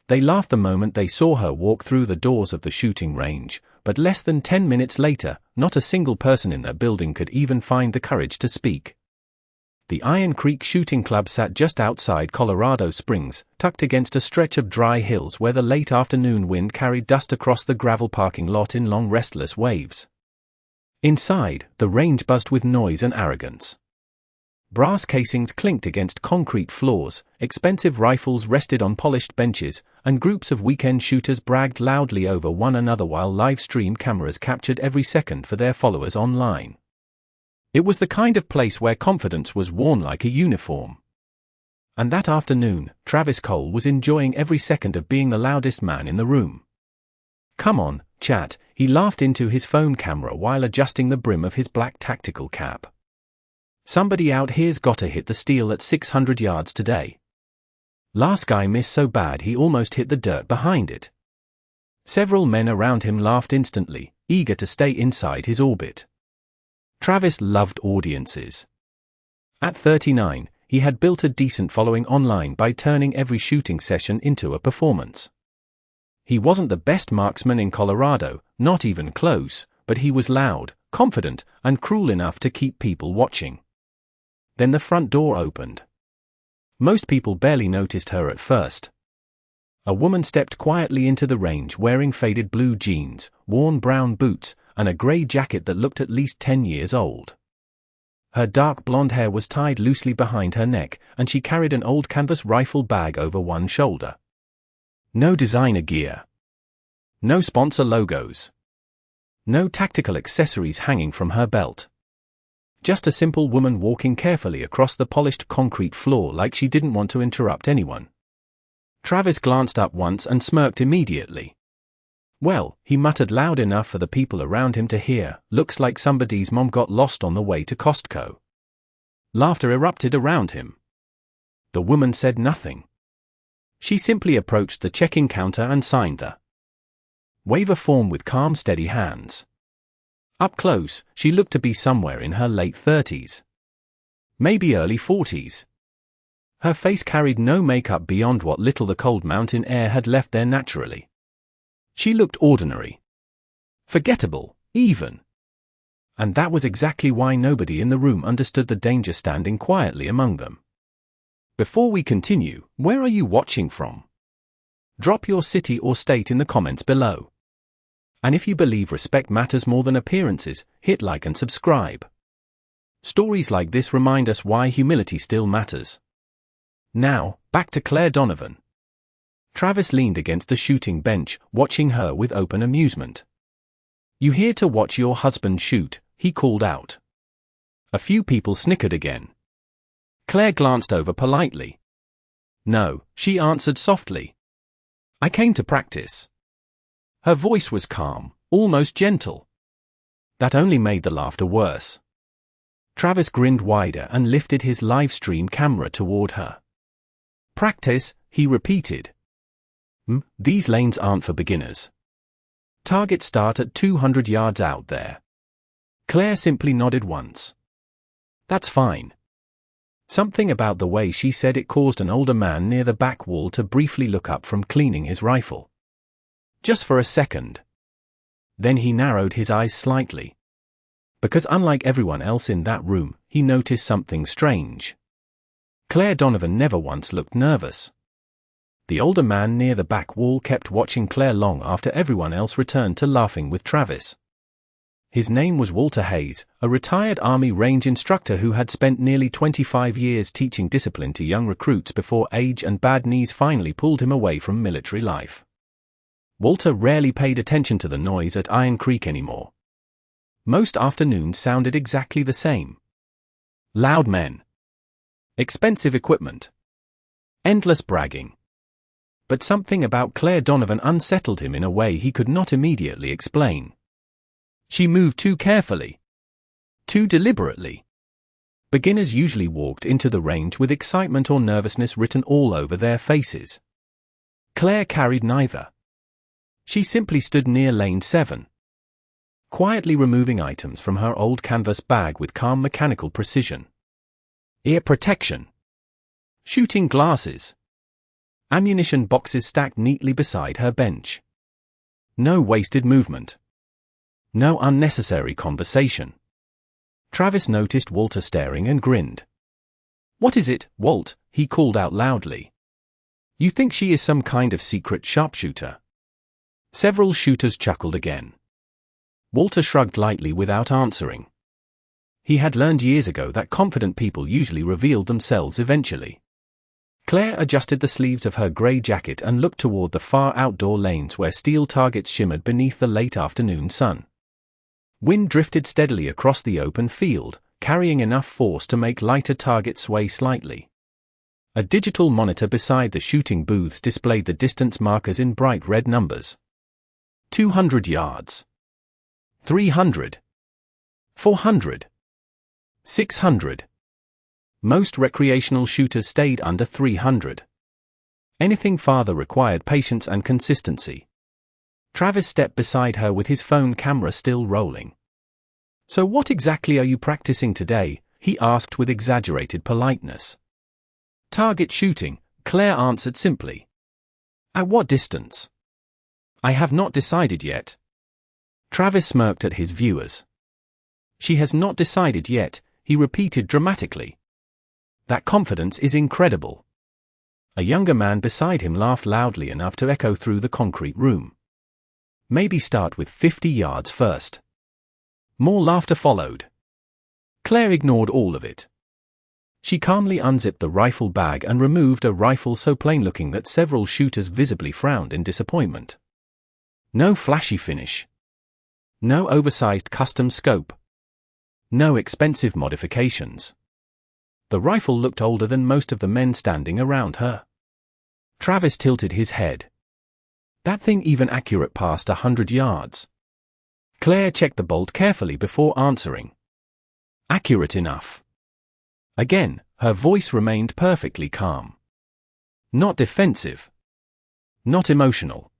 They laughed the moment they saw her walk through the doors of the shooting range, but less than 10 minutes later, not a single person in their building could even find the courage to speak. The Iron Creek Shooting Club sat just outside Colorado Springs, tucked against a stretch of dry hills where the late afternoon wind carried dust across the gravel parking lot in long restless waves. Inside, the range buzzed with noise and arrogance. Brass casings clinked against concrete floors, expensive rifles rested on polished benches, and groups of weekend shooters bragged loudly over one another while live-stream cameras captured every second for their followers online. It was the kind of place where confidence was worn like a uniform. And that afternoon, Travis Cole was enjoying every second of being the loudest man in the room. "Come on, chat," he laughed into his phone camera while adjusting the brim of his black tactical cap. "Somebody out here's gotta hit the steel at 600 yards today. Last guy missed so bad he almost hit the dirt behind it." Several men around him laughed instantly, eager to stay inside his orbit. Travis loved audiences. At 39, he had built a decent following online by turning every shooting session into a performance. He wasn't the best marksman in Colorado, not even close, but he was loud, confident, and cruel enough to keep people watching. Then the front door opened. Most people barely noticed her at first. A woman stepped quietly into the range wearing faded blue jeans, worn brown boots, and a grey jacket that looked at least 10 years old. Her dark blonde hair was tied loosely behind her neck, and she carried an old canvas rifle bag over one shoulder. No designer gear. No sponsor logos. No tactical accessories hanging from her belt. Just a simple woman walking carefully across the polished concrete floor like she didn't want to interrupt anyone. Travis glanced up once and smirked immediately. "Well," he muttered loud enough for the people around him to hear, "looks like somebody's mom got lost on the way to Costco." Laughter erupted around him. The woman said nothing. She simply approached the check-in counter and signed the waiver form with calm, steady hands. Up close, she looked to be somewhere in her late 30s. Maybe early 40s. Her face carried no makeup beyond what little the cold mountain air had left there naturally. She looked ordinary. Forgettable, even. And that was exactly why nobody in the room understood the danger standing quietly among them. Before we continue, where are you watching from? Drop your city or state in the comments below. And if you believe respect matters more than appearances, hit like and subscribe. Stories like this remind us why humility still matters. Now, back to Claire Donovan. Travis leaned against the shooting bench, watching her with open amusement. "You here to watch your husband shoot?" he called out. A few people snickered again. Claire glanced over politely. "No," she answered softly. "I came to practice." Her voice was calm, almost gentle. That only made the laughter worse. Travis grinned wider and lifted his live stream camera toward her. "Practice," he repeated. These lanes aren't for beginners. Targets start at 200 yards out there." Claire simply nodded once. "That's fine." Something about the way she said it caused an older man near the back wall to briefly look up from cleaning his rifle. Just for a second. Then he narrowed his eyes slightly. Because unlike everyone else in that room, he noticed something strange. Claire Donovan never once looked nervous. The older man near the back wall kept watching Claire long after everyone else returned to laughing with Travis. His name was Walter Hayes, a retired Army range instructor who had spent nearly 25 years teaching discipline to young recruits before age and bad knees finally pulled him away from military life. Walter rarely paid attention to the noise at Iron Creek anymore. Most afternoons sounded exactly the same. Loud men. Expensive equipment. Endless bragging. But something about Claire Donovan unsettled him in a way he could not immediately explain. She moved too carefully. Too deliberately. Beginners usually walked into the range with excitement or nervousness written all over their faces. Claire carried neither. She simply stood near lane 7. Quietly removing items from her old canvas bag with calm mechanical precision. Ear protection. Shooting glasses. Ammunition boxes stacked neatly beside her bench. No wasted movement. No unnecessary conversation. Travis noticed Walter staring and grinned. "What is it, Walt?" he called out loudly. "You think she is some kind of secret sharpshooter?" Several shooters chuckled again. Walter shrugged lightly without answering. He had learned years ago that confident people usually revealed themselves eventually. Claire adjusted the sleeves of her grey jacket and looked toward the far outdoor lanes where steel targets shimmered beneath the late afternoon sun. Wind drifted steadily across the open field, carrying enough force to make lighter targets sway slightly. A digital monitor beside the shooting booths displayed the distance markers in bright red numbers. 200 yards. 300. 400. 600. Most recreational shooters stayed under 300. Anything farther required patience and consistency. Travis stepped beside her with his phone camera still rolling. "So what exactly are you practicing today?" he asked with exaggerated politeness. "Target shooting," Claire answered simply. "At what distance?" "I have not decided yet." Travis smirked at his viewers. "She has not decided yet," he repeated dramatically. "That confidence is incredible." A younger man beside him laughed loudly enough to echo through the concrete room. "Maybe start with 50 yards first." More laughter followed. Claire ignored all of it. She calmly unzipped the rifle bag and removed a rifle so plain-looking that several shooters visibly frowned in disappointment. No flashy finish. No oversized custom scope. No expensive modifications. The rifle looked older than most of the men standing around her. Travis tilted his head. "That thing even accurate past 100 yards?" Claire checked the bolt carefully before answering. "Accurate enough." Again, her voice remained perfectly calm. Not defensive. Not emotional.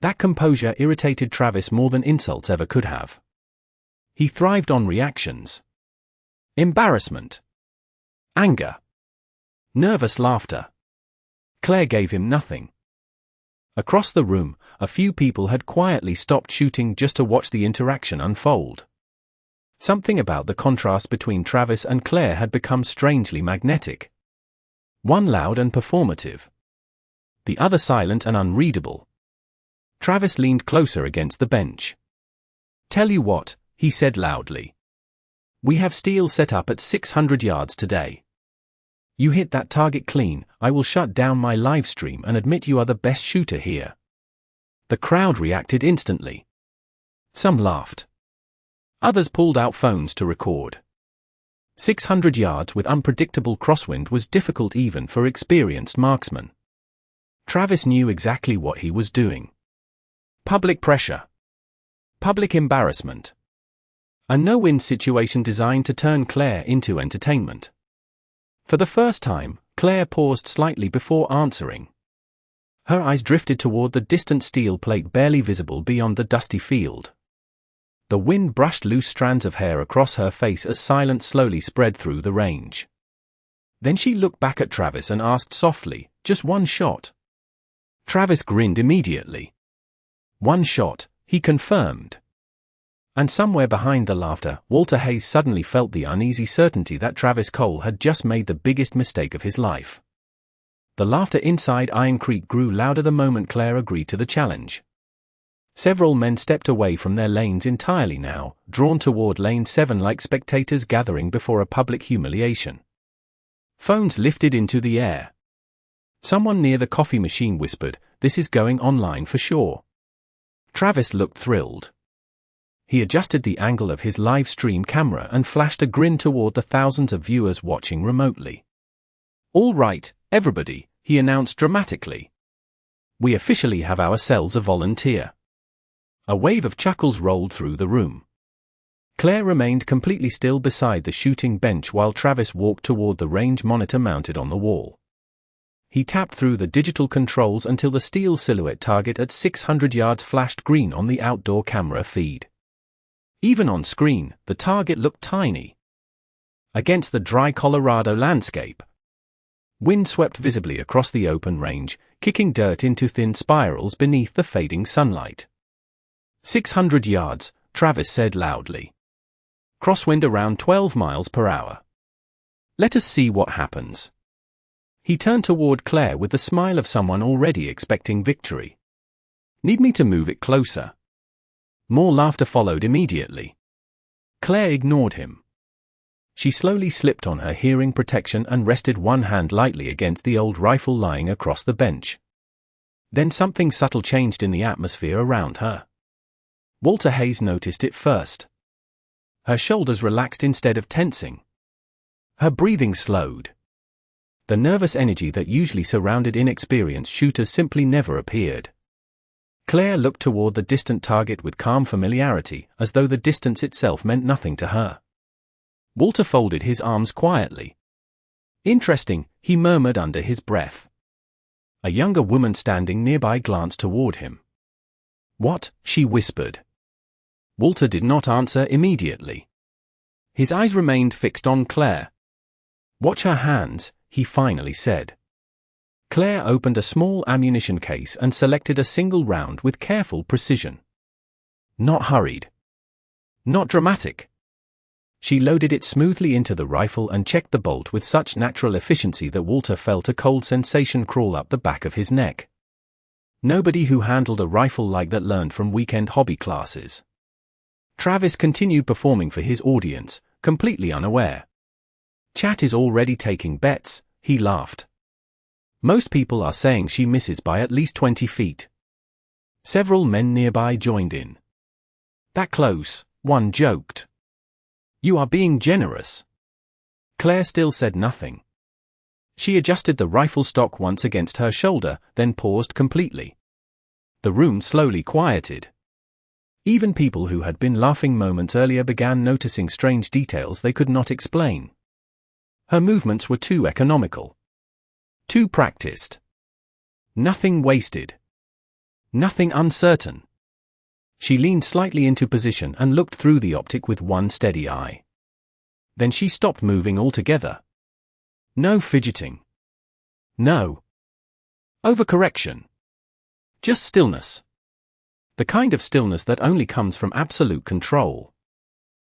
That composure irritated Travis more than insults ever could have. He thrived on reactions. Embarrassment. Anger. Nervous laughter. Claire gave him nothing. Across the room, a few people had quietly stopped shooting just to watch the interaction unfold. Something about the contrast between Travis and Claire had become strangely magnetic. One loud and performative. The other silent and unreadable. Travis leaned closer against the bench. "Tell you what," he said loudly. "We have steel set up at 600 yards today. You hit that target clean, I will shut down my live stream and admit you are the best shooter here." The crowd reacted instantly. Some laughed. Others pulled out phones to record. 600 yards with unpredictable crosswind was difficult even for experienced marksmen. Travis knew exactly what he was doing. Public pressure. Public embarrassment. A no-win situation designed to turn Claire into entertainment. For the first time, Claire paused slightly before answering. Her eyes drifted toward the distant steel plate barely visible beyond the dusty field. The wind brushed loose strands of hair across her face as silence slowly spread through the range. Then she looked back at Travis and asked softly, "Just one shot?" Travis grinned immediately. "One shot," he confirmed. And somewhere behind the laughter, Walter Hayes suddenly felt the uneasy certainty that Travis Cole had just made the biggest mistake of his life. The laughter inside Iron Creek grew louder the moment Claire agreed to the challenge. Several men stepped away from their lanes entirely now, drawn toward Lane 7 like spectators gathering before a public humiliation. Phones lifted into the air. Someone near the coffee machine whispered, "This is going online for sure." Travis looked thrilled. He adjusted the angle of his live stream camera and flashed a grin toward the thousands of viewers watching remotely. "All right, everybody," he announced dramatically. "We officially have ourselves a volunteer." A wave of chuckles rolled through the room. Claire remained completely still beside the shooting bench while Travis walked toward the range monitor mounted on the wall. He tapped through the digital controls until the steel silhouette target at 600 yards flashed green on the outdoor camera feed. Even on screen, the target looked tiny. Against the dry Colorado landscape. Wind swept visibly across the open range, kicking dirt into thin spirals beneath the fading sunlight. 600 yards, Travis said loudly. Crosswind around 12 miles per hour. Let us see what happens. He turned toward Claire with the smile of someone already expecting victory. Need me to move it closer? More laughter followed immediately. Claire ignored him. She slowly slipped on her hearing protection and rested one hand lightly against the old rifle lying across the bench. Then something subtle changed in the atmosphere around her. Walter Hayes noticed it first. Her shoulders relaxed instead of tensing. Her breathing slowed. The nervous energy that usually surrounded inexperienced shooters simply never appeared. Claire looked toward the distant target with calm familiarity, as though the distance itself meant nothing to her. Walter folded his arms quietly. Interesting, he murmured under his breath. A younger woman standing nearby glanced toward him. What? She whispered. Walter did not answer immediately. His eyes remained fixed on Claire. Watch her hands, he finally said. Claire opened a small ammunition case and selected a single round with careful precision. Not hurried. Not dramatic. She loaded it smoothly into the rifle and checked the bolt with such natural efficiency that Walter felt a cold sensation crawl up the back of his neck. Nobody who handled a rifle like that learned from weekend hobby classes. Travis continued performing for his audience, completely unaware. Chat is already taking bets, he laughed. Most people are saying she misses by at least 20 feet. Several men nearby joined in. That close, one joked. You are being generous. Claire still said nothing. She adjusted the rifle stock once against her shoulder, then paused completely. The room slowly quieted. Even people who had been laughing moments earlier began noticing strange details they could not explain. Her movements were too economical. Too practiced. Nothing wasted. Nothing uncertain. She leaned slightly into position and looked through the optic with one steady eye. Then she stopped moving altogether. No fidgeting. No overcorrection. Just stillness. The kind of stillness that only comes from absolute control.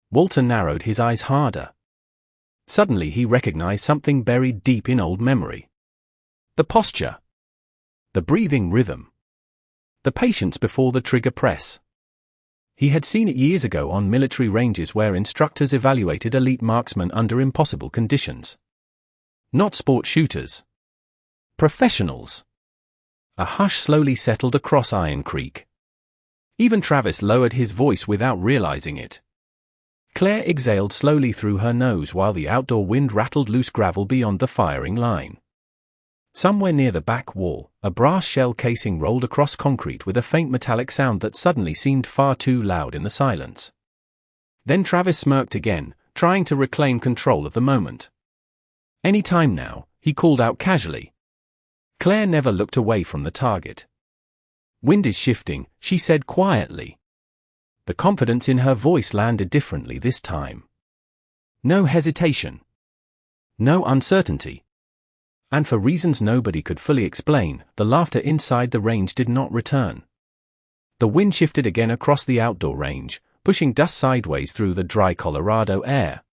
Walter narrowed his eyes harder. Suddenly he recognized something buried deep in old memory. The posture. The breathing rhythm. The patience before the trigger press. He had seen it years ago on military ranges where instructors evaluated elite marksmen under impossible conditions. Not sport shooters. Professionals. A hush slowly settled across Iron Creek. Even Travis lowered his voice without realizing it. Claire exhaled slowly through her nose while the outdoor wind rattled loose gravel beyond the firing line. Somewhere near the back wall, a brass shell casing rolled across concrete with a faint metallic sound that suddenly seemed far too loud in the silence. Then Travis smirked again, trying to reclaim control of the moment. Any time now, he called out casually. Claire never looked away from the target. Wind is shifting, she said quietly. The confidence in her voice landed differently this time. No hesitation. No uncertainty. And for reasons nobody could fully explain, the laughter inside the range did not return. The wind shifted again across the outdoor range, pushing dust sideways through the dry Colorado air.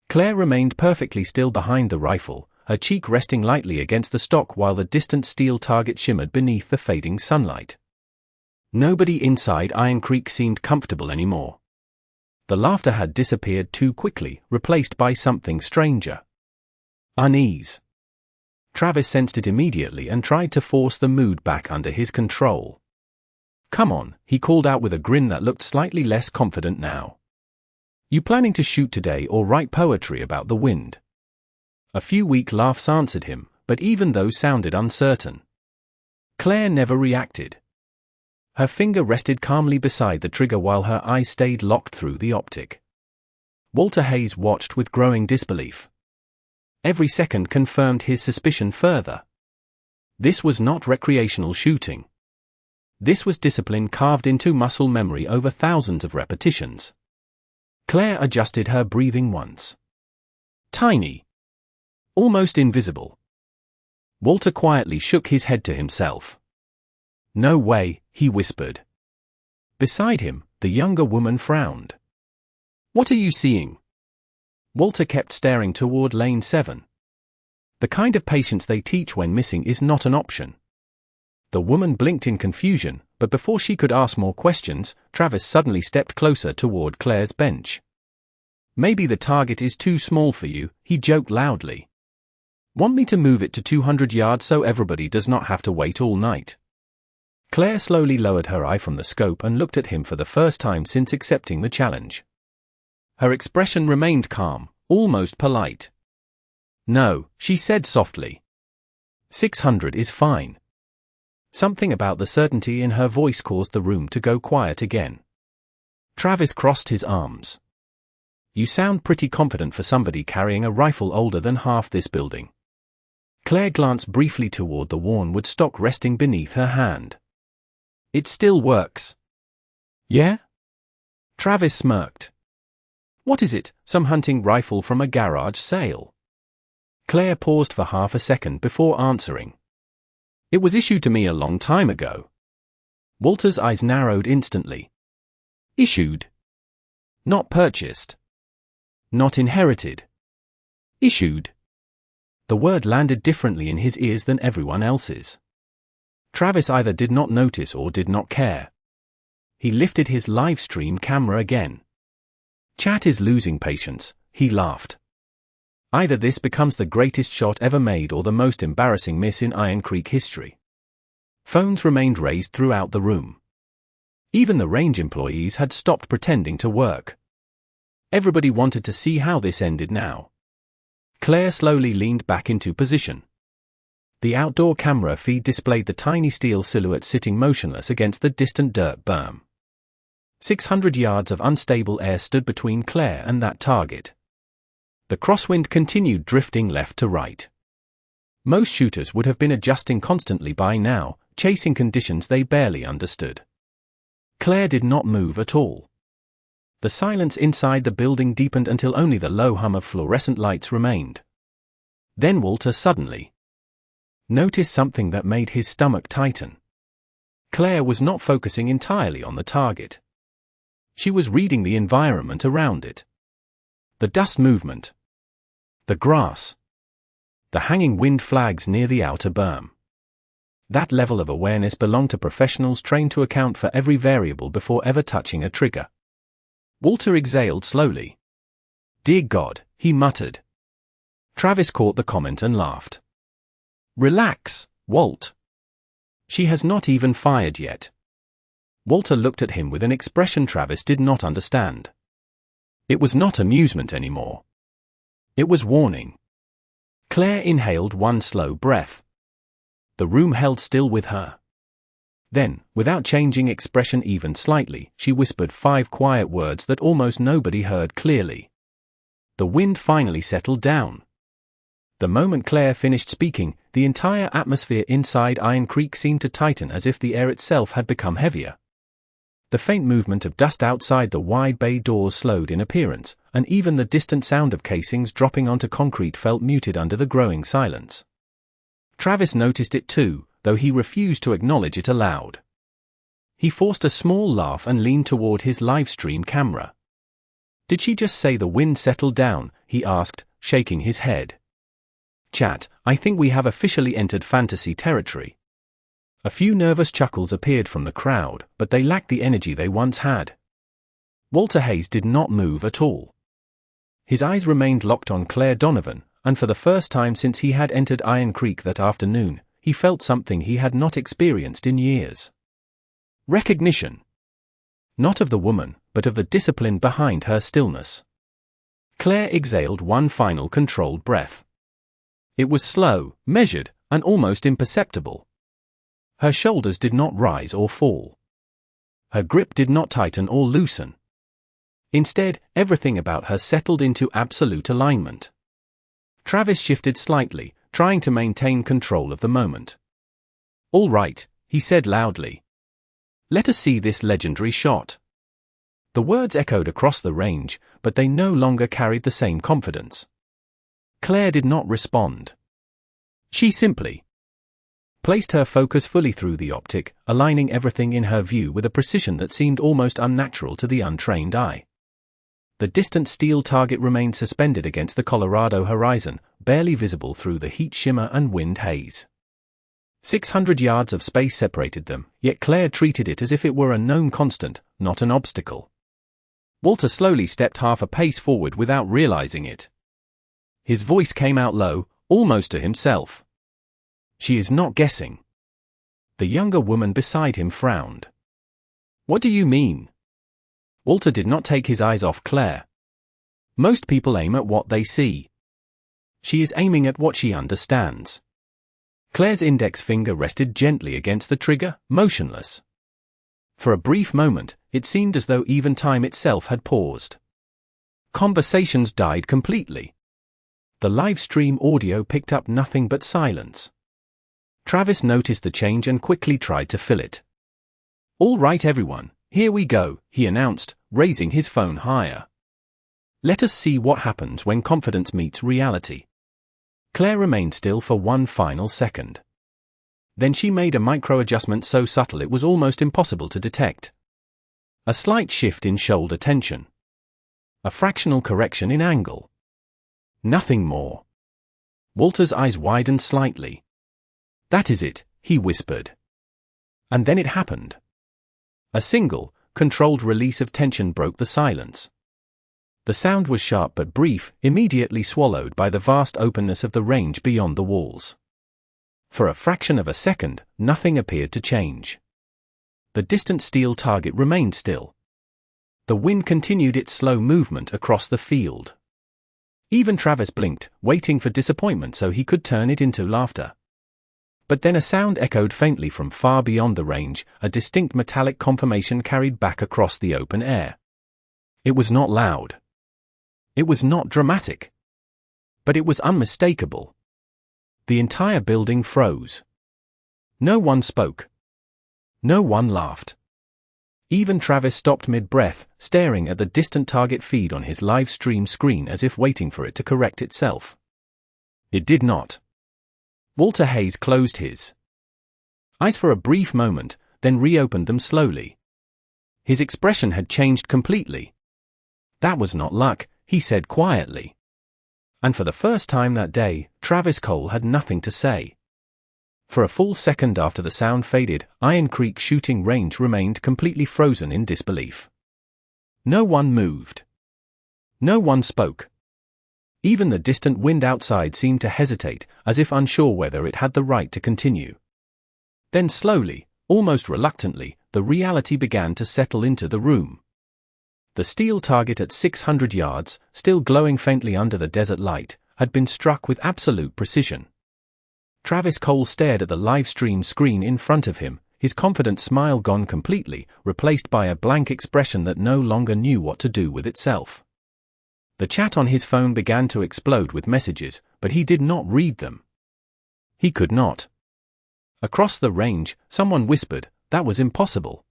Claire remained perfectly still behind the rifle, her cheek resting lightly against the stock while the distant steel target shimmered beneath the fading sunlight. Nobody inside Iron Creek seemed comfortable anymore. The laughter had disappeared too quickly, replaced by something stranger. Unease. Travis sensed it immediately and tried to force the mood back under his control. Come on, he called out with a grin that looked slightly less confident now. You planning to shoot today or write poetry about the wind? A few weak laughs answered him, but even those sounded uncertain. Claire never reacted. Her finger rested calmly beside the trigger while her eyes stayed locked through the optic. Walter Hayes watched with growing disbelief. Every second confirmed his suspicion further. This was not recreational shooting. This was discipline carved into muscle memory over thousands of repetitions. Claire adjusted her breathing once. Tiny. Almost invisible. Walter quietly shook his head to himself. No way, he whispered. Beside him, the younger woman frowned. What are you seeing? Walter kept staring toward lane 7. The kind of patience they teach when missing is not an option. The woman blinked in confusion, but before she could ask more questions, Travis suddenly stepped closer toward Claire's bench. Maybe the target is too small for you, he joked loudly. Want me to move it to 200 yards so everybody does not have to wait all night? Claire slowly lowered her eye from the scope and looked at him for the first time since accepting the challenge. Her expression remained calm, almost polite. No, she said softly. 600 is fine. Something about the certainty in her voice caused the room to go quiet again. Travis crossed his arms. You sound pretty confident for somebody carrying a rifle older than half this building. Claire glanced briefly toward the worn wood stock resting beneath her hand. It still works. Yeah? Travis smirked. What is it, some hunting rifle from a garage sale? Claire paused for half a second before answering. It was issued to me a long time ago. Walter's eyes narrowed instantly. Issued. Not purchased. Not inherited. Issued. The word landed differently in his ears than everyone else's. Travis either did not notice or did not care. He lifted his live stream camera again. Chat is losing patience, he laughed. Either this becomes the greatest shot ever made or the most embarrassing miss in Iron Creek history. Phones remained raised throughout the room. Even the range employees had stopped pretending to work. Everybody wanted to see how this ended now. Claire slowly leaned back into position. The outdoor camera feed displayed the tiny steel silhouette sitting motionless against the distant dirt berm. 600 yards of unstable air stood between Claire and that target. The crosswind continued drifting left to right. Most shooters would have been adjusting constantly by now, chasing conditions they barely understood. Claire did not move at all. The silence inside the building deepened until only the low hum of fluorescent lights remained. Then Walter suddenly noticed something that made his stomach tighten. Claire was not focusing entirely on the target. She was reading the environment around it. The dust movement. The grass. The hanging wind flags near the outer berm. That level of awareness belonged to professionals trained to account for every variable before ever touching a trigger. Walter exhaled slowly. Dear God, he muttered. Travis caught the comment and laughed. Relax, Walt. She has not even fired yet. Walter looked at him with an expression Travis did not understand. It was not amusement anymore. It was warning. Claire inhaled one slow breath. The room held still with her. Then, without changing expression even slightly, she whispered 5 quiet words that almost nobody heard clearly. The wind finally settled down. The moment Claire finished speaking, the entire atmosphere inside Iron Creek seemed to tighten as if the air itself had become heavier. The faint movement of dust outside the wide bay doors slowed in appearance, and even the distant sound of casings dropping onto concrete felt muted under the growing silence. Travis noticed it too, though he refused to acknowledge it aloud. He forced a small laugh and leaned toward his live stream camera. Did she just say the wind settled down? He asked, shaking his head. Chat, I think we have officially entered fantasy territory. A few nervous chuckles appeared from the crowd, but they lacked the energy they once had. Walter Hayes did not move at all. His eyes remained locked on Claire Donovan, and for the first time since he had entered Iron Creek that afternoon, he felt something he had not experienced in years. Recognition. Not of the woman, but of the discipline behind her stillness. Claire exhaled one final controlled breath. It was slow, measured, and almost imperceptible. Her shoulders did not rise or fall. Her grip did not tighten or loosen. Instead, everything about her settled into absolute alignment. Travis shifted slightly, trying to maintain control of the moment. All right, he said loudly. Let us see this legendary shot. The words echoed across the range, but they no longer carried the same confidence. Claire did not respond. She simply placed her focus fully through the optic, aligning everything in her view with a precision that seemed almost unnatural to the untrained eye. The distant steel target remained suspended against the Colorado horizon, barely visible through the heat shimmer and wind haze. 600 yards of space separated them, yet Claire treated it as if it were a known constant, not an obstacle. Walter slowly stepped half a pace forward without realizing it. His voice came out low, almost to himself. "She is not guessing." The younger woman beside him frowned. "What do you mean?" Walter did not take his eyes off Claire. Most people aim at what they see. She is aiming at what she understands. Claire's index finger rested gently against the trigger, motionless. For a brief moment, it seemed as though even time itself had paused. Conversations died completely. The live stream audio picked up nothing but silence. Travis noticed the change and quickly tried to fill it. "All right, everyone, here we go," he announced, raising his phone higher. "Let us see what happens when confidence meets reality." Claire remained still for one final second. Then she made a micro-adjustment so subtle it was almost impossible to detect. A slight shift in shoulder tension. A fractional correction in angle. Nothing more. Walter's eyes widened slightly. "That is it," he whispered. And then it happened. A single, controlled release of tension broke the silence. The sound was sharp but brief, immediately swallowed by the vast openness of the range beyond the walls. For a fraction of a second, nothing appeared to change. The distant steel target remained still. The wind continued its slow movement across the field. Even Travis blinked, waiting for disappointment so he could turn it into laughter. But then a sound echoed faintly from far beyond the range, a distinct metallic confirmation carried back across the open air. It was not loud. It was not dramatic. But it was unmistakable. The entire building froze. No one spoke. No one laughed. Even Travis stopped mid-breath, staring at the distant target feed on his live stream screen as if waiting for it to correct itself. It did not. Walter Hayes closed his eyes for a brief moment, then reopened them slowly. His expression had changed completely. "That was not luck," he said quietly. And for the first time that day, Travis Cole had nothing to say. For a full second after the sound faded, Iron Creek shooting range remained completely frozen in disbelief. No one moved. No one spoke. Even the distant wind outside seemed to hesitate, as if unsure whether it had the right to continue. Then slowly, almost reluctantly, the reality began to settle into the room. The steel target at 600 yards, still glowing faintly under the desert light, had been struck with absolute precision. Travis Cole stared at the live stream screen in front of him, his confident smile gone completely, replaced by a blank expression that no longer knew what to do with itself. The chat on his phone began to explode with messages, but he did not read them. He could not. Across the range, someone whispered, "That was impossible."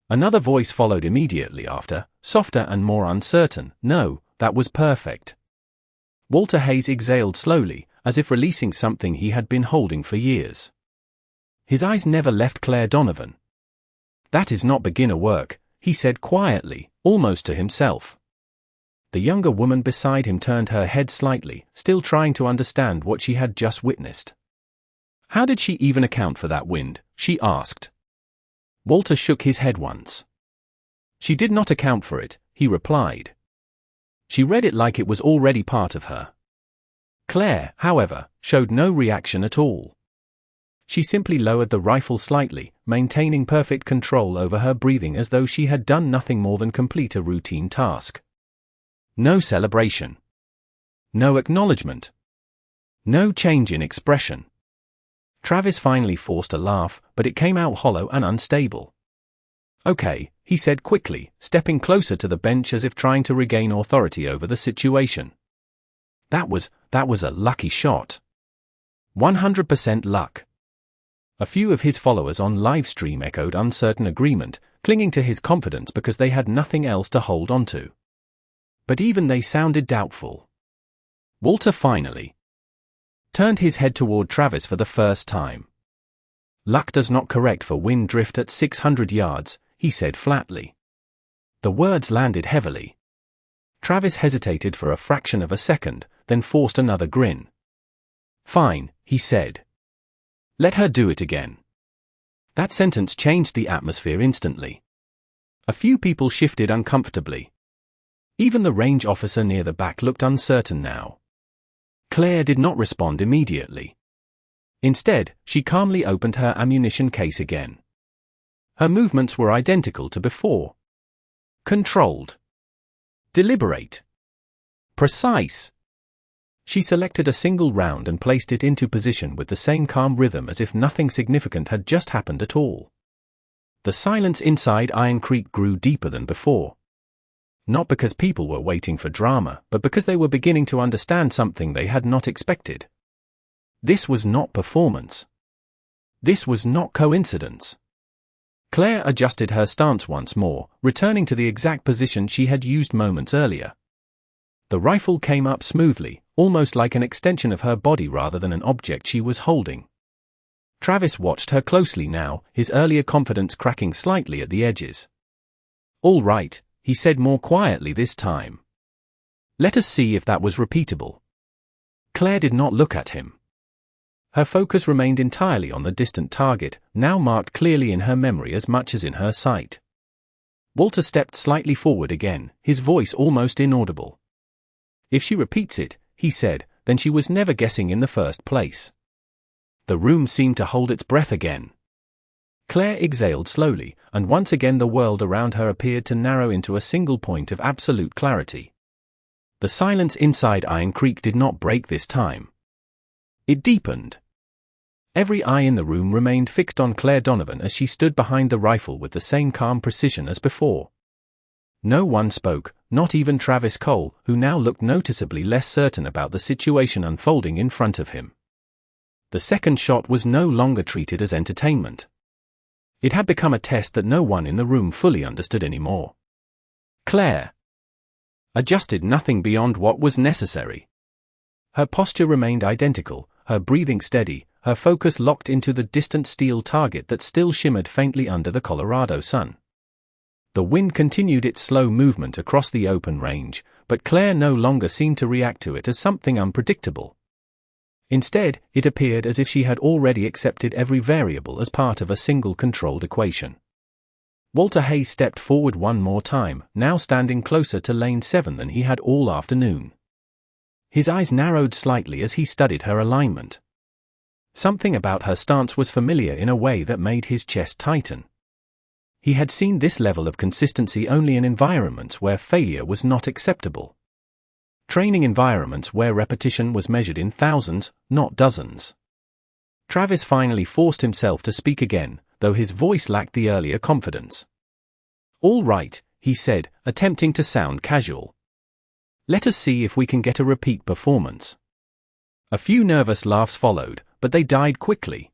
Another voice followed immediately after, softer and more uncertain, "No, that was perfect." Walter Hayes exhaled slowly, as if releasing something he had been holding for years. His eyes never left Claire Donovan. "That is not beginner work," he said quietly, almost to himself. The younger woman beside him turned her head slightly, still trying to understand what she had just witnessed. "How did she even account for that wind?" she asked. Walter shook his head once. "She did not account for it," he replied. "She read it like it was already part of her." Claire, however, showed no reaction at all. She simply lowered the rifle slightly, maintaining perfect control over her breathing as though she had done nothing more than complete a routine task. No celebration. No acknowledgement. No change in expression. Travis finally forced a laugh, but it came out hollow and unstable. "Okay," he said quickly, stepping closer to the bench as if trying to regain authority over the situation. That was a lucky shot. 100% luck." A few of his followers on livestream echoed uncertain agreement, clinging to his confidence because they had nothing else to hold on to. But even they sounded doubtful. Walter finally turned his head toward Travis for the first time. "Luck does not correct for wind drift at 600 yards, he said flatly. The words landed heavily. Travis hesitated for a fraction of a second, then forced another grin. "Fine," he said. "Let her do it again." That sentence changed the atmosphere instantly. A few people shifted uncomfortably. Even the range officer near the back looked uncertain now. Claire did not respond immediately. Instead, she calmly opened her ammunition case again. Her movements were identical to before. Controlled. Deliberate. Precise. She selected a single round and placed it into position with the same calm rhythm as if nothing significant had just happened at all. The silence inside Iron Creek grew deeper than before. Not because people were waiting for drama, but because they were beginning to understand something they had not expected. This was not performance. This was not coincidence. Claire adjusted her stance once more, returning to the exact position she had used moments earlier. The rifle came up smoothly, almost like an extension of her body rather than an object she was holding. Travis watched her closely now, his earlier confidence cracking slightly at the edges. "All right," he said more quietly this time. "Let us see if that was repeatable." Claire did not look at him. Her focus remained entirely on the distant target, now marked clearly in her memory as much as in her sight. Walter stepped slightly forward again, his voice almost inaudible. "If she repeats it," he said, "then she was never guessing in the first place." The room seemed to hold its breath again. Claire exhaled slowly, and once again the world around her appeared to narrow into a single point of absolute clarity. The silence inside Iron Creek did not break this time. It deepened. Every eye in the room remained fixed on Claire Donovan as she stood behind the rifle with the same calm precision as before. No one spoke, not even Travis Cole, who now looked noticeably less certain about the situation unfolding in front of him. The second shot was no longer treated as entertainment. It had become a test that no one in the room fully understood anymore. Claire adjusted nothing beyond what was necessary. Her posture remained identical, her breathing steady, her focus locked into the distant steel target that still shimmered faintly under the Colorado sun. The wind continued its slow movement across the open range, but Claire no longer seemed to react to it as something unpredictable. Instead, it appeared as if she had already accepted every variable as part of a single controlled equation. Walter Hayes stepped forward one more time, now standing closer to lane 7 than he had all afternoon. His eyes narrowed slightly as he studied her alignment. Something about her stance was familiar in a way that made his chest tighten. He had seen this level of consistency only in environments where failure was not acceptable. Training environments where repetition was measured in thousands, not dozens. Travis finally forced himself to speak again, though his voice lacked the earlier confidence. "All right," he said, attempting to sound casual. "Let us see if we can get a repeat performance." A few nervous laughs followed, but they died quickly.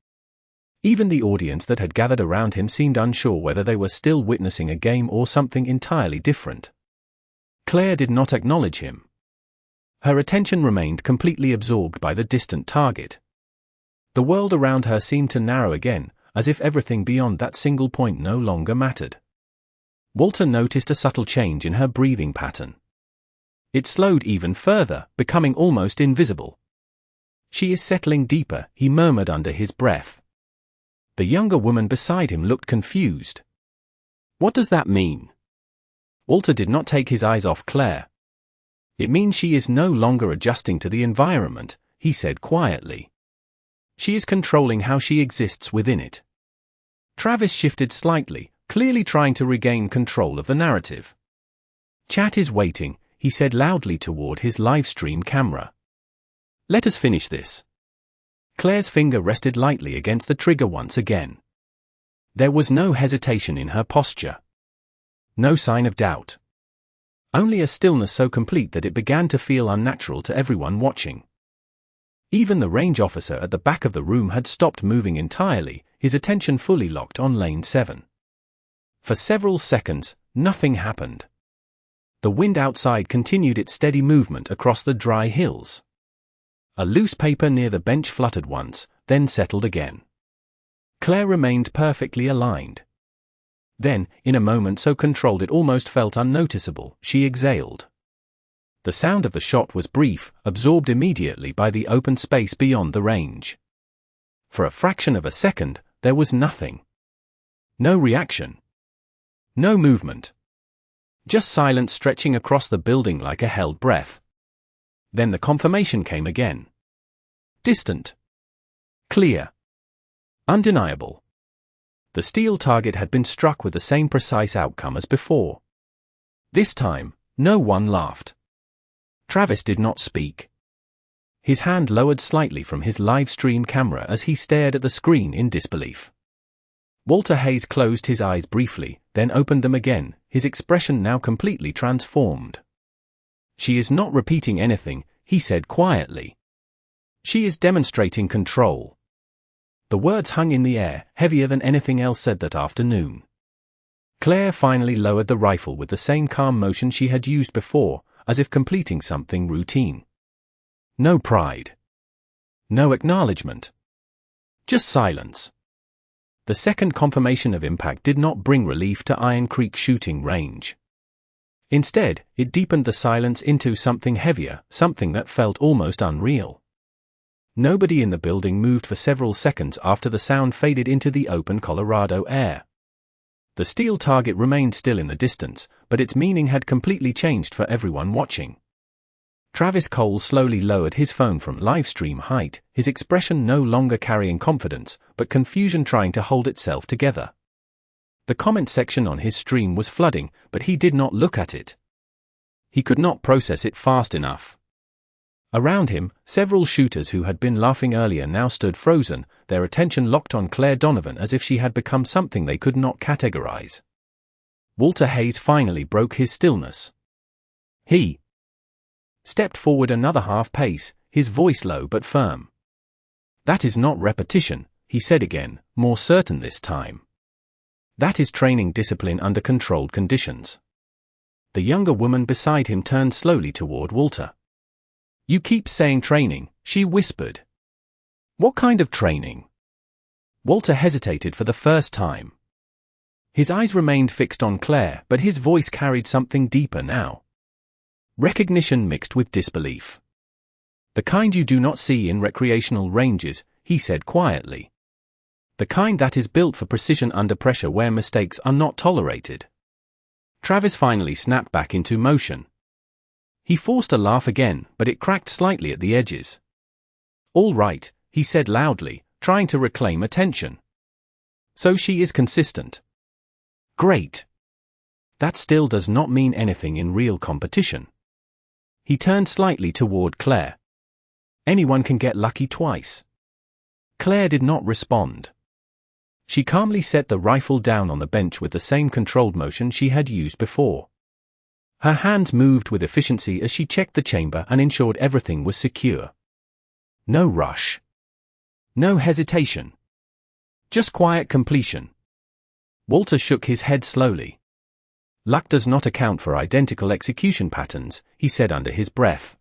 Even the audience that had gathered around him seemed unsure whether they were still witnessing a game or something entirely different. Claire did not acknowledge him. Her attention remained completely absorbed by the distant target. The world around her seemed to narrow again, as if everything beyond that single point no longer mattered. Walter noticed a subtle change in her breathing pattern. It slowed even further, becoming almost invisible. "She is settling deeper," he murmured under his breath. The younger woman beside him looked confused. "What does that mean?" Walter did not take his eyes off Claire. "It means she is no longer adjusting to the environment," he said quietly. "She is controlling how she exists within it." Travis shifted slightly, clearly trying to regain control of the narrative. "Chat is waiting," he said loudly toward his livestream camera. "Let us finish this." Claire's finger rested lightly against the trigger once again. There was no hesitation in her posture. No sign of doubt. Only a stillness so complete that it began to feel unnatural to everyone watching. Even the range officer at the back of the room had stopped moving entirely, his attention fully locked on lane 7. For several seconds, nothing happened. The wind outside continued its steady movement across the dry hills. A loose paper near the bench fluttered once, then settled again. Claire remained perfectly aligned. Then, in a moment so controlled it almost felt unnoticeable, she exhaled. The sound of the shot was brief, absorbed immediately by the open space beyond the range. For a fraction of a second, there was nothing. No reaction. No movement. Just silence stretching across the building like a held breath. Then the confirmation came again. Distant. Clear. Undeniable. The steel target had been struck with the same precise outcome as before. This time, no one laughed. Travis did not speak. His hand lowered slightly from his live stream camera as he stared at the screen in disbelief. Walter Hayes closed his eyes briefly, then opened them again, his expression now completely transformed. "She is not repeating anything," he said quietly. "She is demonstrating control." The words hung in the air, heavier than anything else said that afternoon. Claire finally lowered the rifle with the same calm motion she had used before, as if completing something routine. No pride. No acknowledgement. Just silence. The second confirmation of impact did not bring relief to Iron Creek shooting range. Instead, it deepened the silence into something heavier, something that felt almost unreal. Nobody in the building moved for several seconds after the sound faded into the open Colorado air. The steel target remained still in the distance, but its meaning had completely changed for everyone watching. Travis Cole slowly lowered his phone from live stream height, his expression no longer carrying confidence, but confusion trying to hold itself together. The comment section on his stream was flooding, but he did not look at it. He could not process it fast enough. Around him, several shooters who had been laughing earlier now stood frozen, their attention locked on Claire Donovan as if she had become something they could not categorize. Walter Hayes finally broke his stillness. He stepped forward another half pace, his voice low but firm. "That is not repetition," he said again, more certain this time. "That is training discipline under controlled conditions." The younger woman beside him turned slowly toward Walter. "You keep saying training," she whispered. "What kind of training?" Walter hesitated for the first time. His eyes remained fixed on Claire, but his voice carried something deeper now. Recognition mixed with disbelief. "The kind you do not see in recreational ranges," he said quietly. "The kind that is built for precision under pressure where mistakes are not tolerated." Travis finally snapped back into motion. He forced a laugh again, but it cracked slightly at the edges. "All right," he said loudly, trying to reclaim attention. "So she is consistent." "Great. That still does not mean anything in real competition." He turned slightly toward Claire. "Anyone can get lucky twice." Claire did not respond. She calmly set the rifle down on the bench with the same controlled motion she had used before. Her hands moved with efficiency as she checked the chamber and ensured everything was secure. No rush. No hesitation. Just quiet completion. Walter shook his head slowly. "Luck does not account for identical execution patterns," he said under his breath.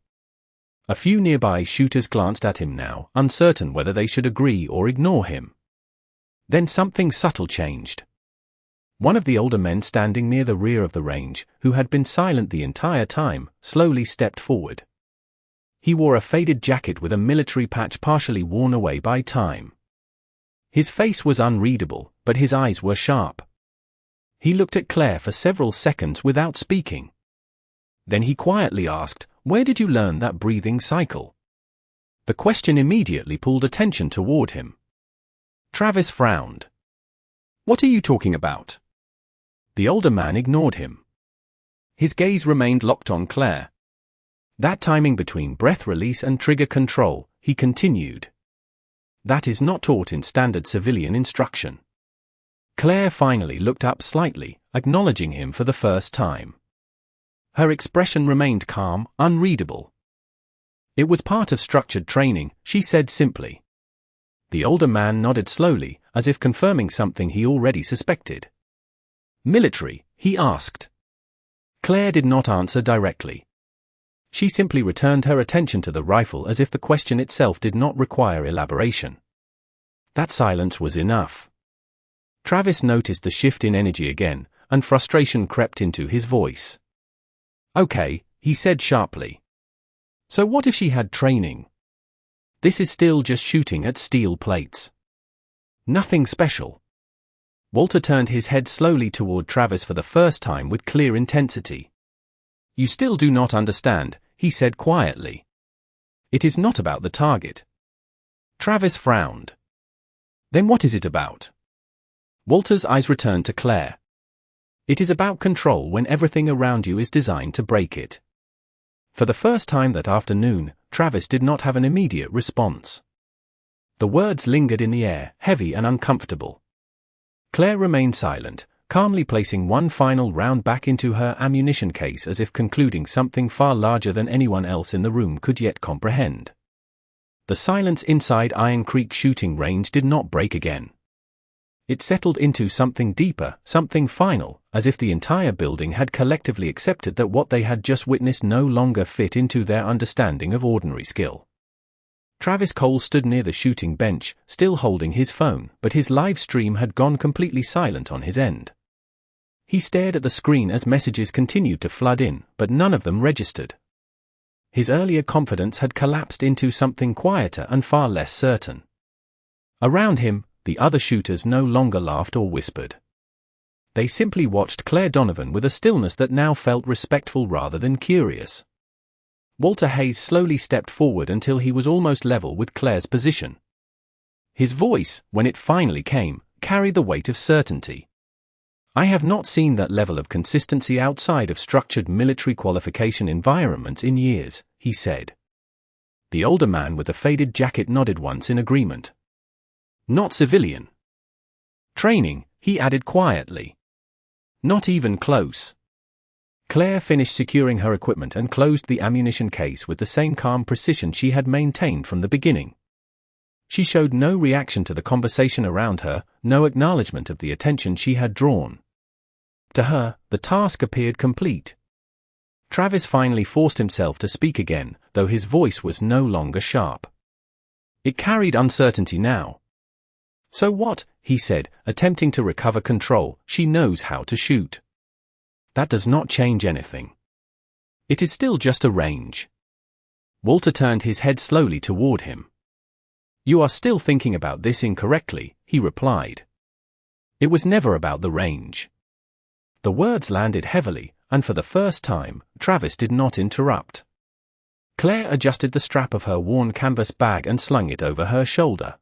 A few nearby shooters glanced at him now, uncertain whether they should agree or ignore him. Then something subtle changed. One of the older men standing near the rear of the range, who had been silent the entire time, slowly stepped forward. He wore a faded jacket with a military patch partially worn away by time. His face was unreadable, but his eyes were sharp. He looked at Claire for several seconds without speaking. Then he quietly asked, "Where did you learn that breathing cycle?" The question immediately pulled attention toward him. Travis frowned. "What are you talking about?" The older man ignored him. His gaze remained locked on Claire. "That timing between breath release and trigger control," he continued. "That is not taught in standard civilian instruction." Claire finally looked up slightly, acknowledging him for the first time. Her expression remained calm, unreadable. "It was part of structured training," she said simply. The older man nodded slowly, as if confirming something he already suspected. "Military?" he asked. Claire did not answer directly. She simply returned her attention to the rifle as if the question itself did not require elaboration. That silence was enough. Travis noticed the shift in energy again, and frustration crept into his voice. "Okay," he said sharply. "So what if she had training? This is still just shooting at steel plates. Nothing special." Walter turned his head slowly toward Travis for the first time with clear intensity. "You still do not understand," he said quietly. "It is not about the target." Travis frowned. "Then what is it about?" Walter's eyes returned to Claire. "It is about control when everything around you is designed to break it." For the first time that afternoon, Travis did not have an immediate response. The words lingered in the air, heavy and uncomfortable. Claire remained silent, calmly placing one final round back into her ammunition case as if concluding something far larger than anyone else in the room could yet comprehend. The silence inside Iron Creek shooting range did not break again. It settled into something deeper, something final, as if the entire building had collectively accepted that what they had just witnessed no longer fit into their understanding of ordinary skill. Travis Cole stood near the shooting bench, still holding his phone, but his live stream had gone completely silent on his end. He stared at the screen as messages continued to flood in, but none of them registered. His earlier confidence had collapsed into something quieter and far less certain. Around him, the other shooters no longer laughed or whispered. They simply watched Claire Donovan with a stillness that now felt respectful rather than curious. Walter Hayes slowly stepped forward until he was almost level with Claire's position. His voice, when it finally came, carried the weight of certainty. "I have not seen that level of consistency outside of structured military qualification environments in years," he said. The older man with the faded jacket nodded once in agreement. "Not civilian training," he added quietly. "Not even close." Claire finished securing her equipment and closed the ammunition case with the same calm precision she had maintained from the beginning. She showed no reaction to the conversation around her, no acknowledgement of the attention she had drawn. To her, the task appeared complete. Travis finally forced himself to speak again, though his voice was no longer sharp. It carried uncertainty now. "So what?" he said, attempting to recover control. "She knows how to shoot. That does not change anything. It is still just a range." Walter turned his head slowly toward him. "You are still thinking about this incorrectly," he replied. "It was never about the range." The words landed heavily, and for the first time, Travis did not interrupt. Claire adjusted the strap of her worn canvas bag and slung it over her shoulder.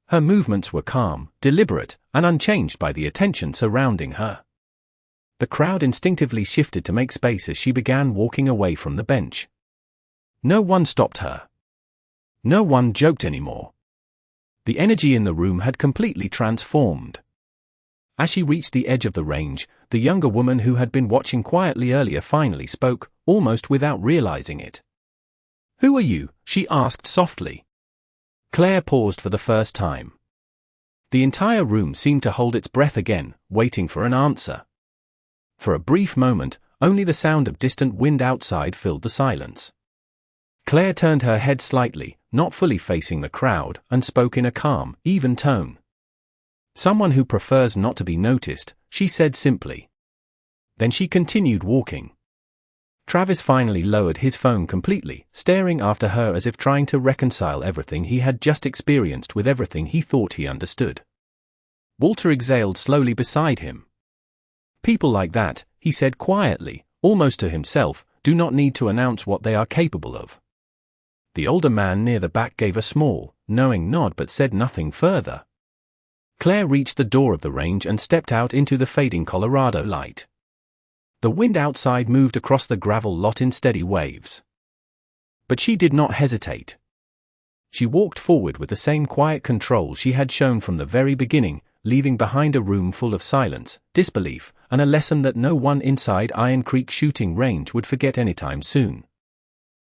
Her movements were calm, deliberate, and unchanged by the attention surrounding her. The crowd instinctively shifted to make space as she began walking away from the bench. No one stopped her. No one joked anymore. The energy in the room had completely transformed. As she reached the edge of the range, the younger woman who had been watching quietly earlier finally spoke, almost without realizing it. "Who are you?" she asked softly. Claire paused for the first time. The entire room seemed to hold its breath again, waiting for an answer. For a brief moment, only the sound of distant wind outside filled the silence. Claire turned her head slightly, not fully facing the crowd, and spoke in a calm, even tone. "Someone who prefers not to be noticed," she said simply. Then she continued walking. Travis finally lowered his phone completely, staring after her as if trying to reconcile everything he had just experienced with everything he thought he understood. Walter exhaled slowly beside him. "People like that," he said quietly, almost to himself, "do not need to announce what they are capable of." The older man near the back gave a small, knowing nod but said nothing further. Claire reached the door of the range and stepped out into the fading Colorado light. The wind outside moved across the gravel lot in steady waves. But she did not hesitate. She walked forward with the same quiet control she had shown from the very beginning, leaving behind a room full of silence, disbelief, and a lesson that no one inside Iron Creek shooting range would forget anytime soon.